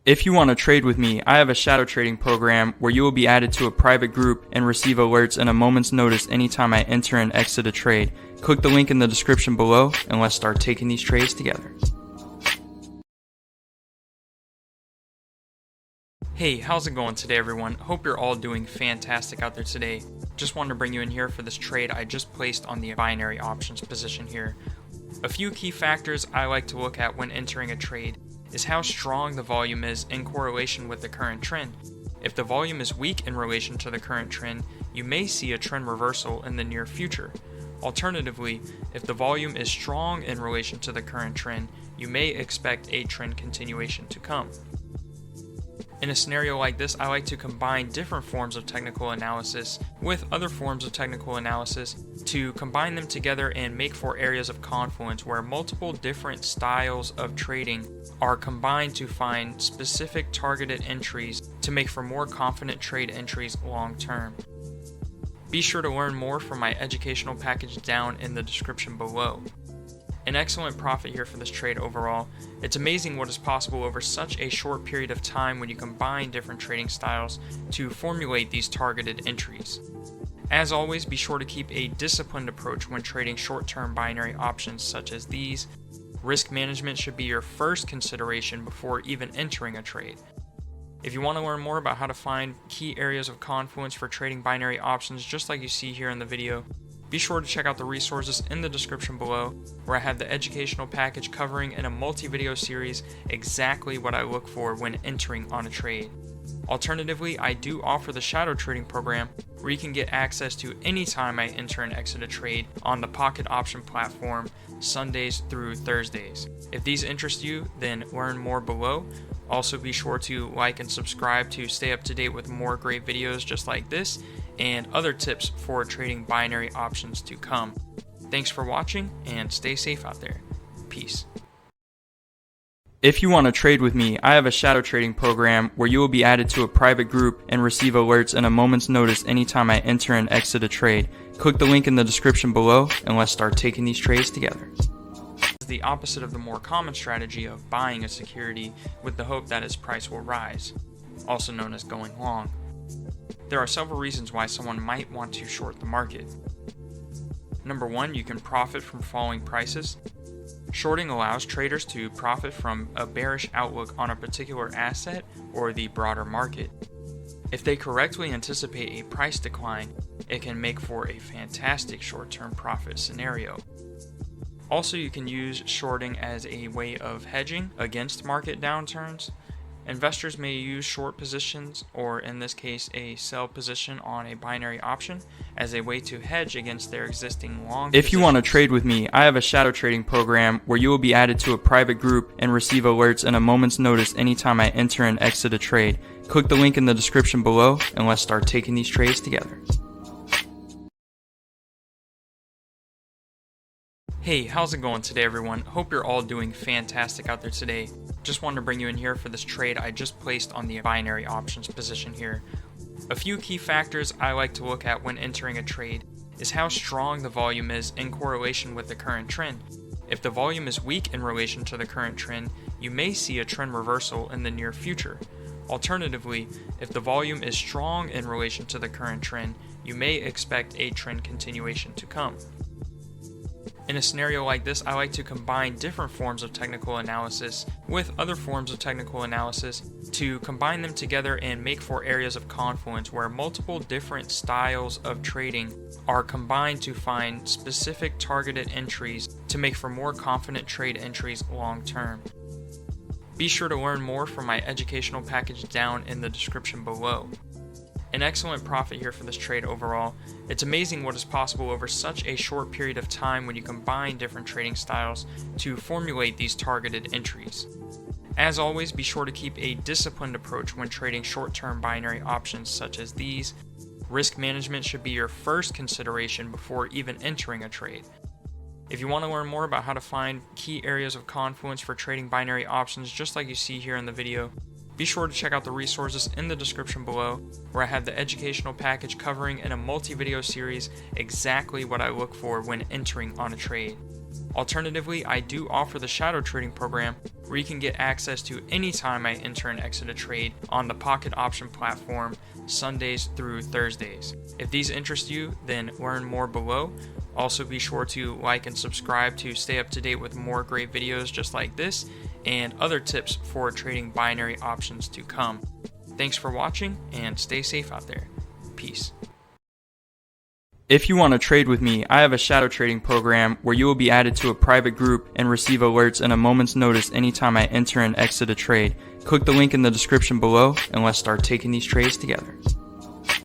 If you want to trade with me, I have a shadow trading program where you will be added to a private group and receive alerts in a moment's notice anytime I enter and exit a trade. Click the link in the description below and let's start taking these trades together. Hey, how's it going today, everyone? Hope you're all doing fantastic out there today. Just wanted to bring you in here for this trade I just placed on the binary options position here. A few key factors I like to look at when entering a trade is how strong the volume is in correlation with the current trend. If the volume is weak in relation to the current trend, you may see a trend reversal in the near future. Alternatively, if the volume is strong in relation to the current trend, you may expect a trend continuation to come. In a scenario like this, I like to combine different forms of technical analysis with other forms of technical analysis to combine them together and make for areas of confluence where multiple different styles of trading are combined to find specific targeted entries to make for more confident trade entries long term. Be sure to learn more from my educational package down in the description below. An excellent profit here for this trade overall. It's amazing what is possible over such a short period of time when you combine different trading styles to formulate these targeted entries. As always, be sure to keep a disciplined approach when trading short-term binary options such as these. Risk management should be your first consideration before even entering a trade. If you want to learn more about how to find key areas of confluence for trading binary options just like you see here in the video, be sure to check out the resources in the description below, where I have the educational package covering in a multi-video series exactly what I look for when entering on a trade. Alternatively, I do offer the shadow trading program where you can get access to any time I enter and exit a trade on the pocketoption platform Sundays through Thursdays. If these interest you, then learn more below. Also be sure to like and subscribe to stay up to date with more great videos just like this and other tips for trading binary options to come. Thanks for watching and stay safe out there. Peace. If you want to trade with me, I have a shadow trading program where you will be added to a private group and receive alerts in a moment's notice anytime I enter and exit a trade. Click the link in the description below and let's start taking these trades together. The opposite of the more common strategy of buying a security with the hope that its price will rise, also known as going long. There are several reasons why someone might want to short the market. Number one, you can profit from falling prices. Shorting allows traders to profit from a bearish outlook on a particular asset or the broader market. If they correctly anticipate a price decline, it can make for a fantastic short-term profit scenario. Also, you can use shorting as a way of hedging against market downturns. Investors may use short positions, or in this case a sell position on a binary option, as a way to hedge against their existing long positions. If you want to trade with me, I have a shadow trading program where you will be added to a private group and receive alerts in a moment's notice anytime I enter and exit a trade. Click the link in the description below and let's start taking these trades together. Hey, how's it going today, everyone? Hope you're all doing fantastic out there today. Just wanted to bring you in here for this trade I just placed on the binary options position here. A few key factors I like to look at when entering a trade is how strong the volume is in correlation with the current trend. If the volume is weak in relation to the current trend, you may see a trend reversal in the near future. Alternatively, if the volume is strong in relation to the current trend, you may expect a trend continuation to come. In a scenario like this, I like to combine different forms of technical analysis with other forms of technical analysis to combine them together and make for areas of confluence where multiple different styles of trading are combined to find specific targeted entries to make for more confident trade entries long term. Be sure to learn more from my educational package down in the description below. An excellent profit here for this trade overall. It's amazing what is possible over such a short period of time when you combine different trading styles to formulate these targeted entries. As always, be sure to keep a disciplined approach when trading short-term binary options such as these. Risk management should be your first consideration before even entering a trade. If you want to learn more about how to find key areas of confluence for trading binary options just like you see here in the video, be sure to check out the resources in the description below, where I have the educational package covering in a multi-video series exactly what I look for when entering on a trade. Alternatively, I do offer the shadow trading program where you can get access to any time I enter and exit a trade on the Pocket Option platform Sundays through Thursdays. If these interest you, then learn more below. Also be sure to like and subscribe to stay up to date with more great videos just like this and other tips for trading binary options to come. Thanks for watching and stay safe out there. Peace. If you want to trade with me, I have a shadow trading program where you will be added to a private group and receive alerts in a moment's notice anytime I enter and exit a trade. Click the link in the description below and let's start taking these trades together.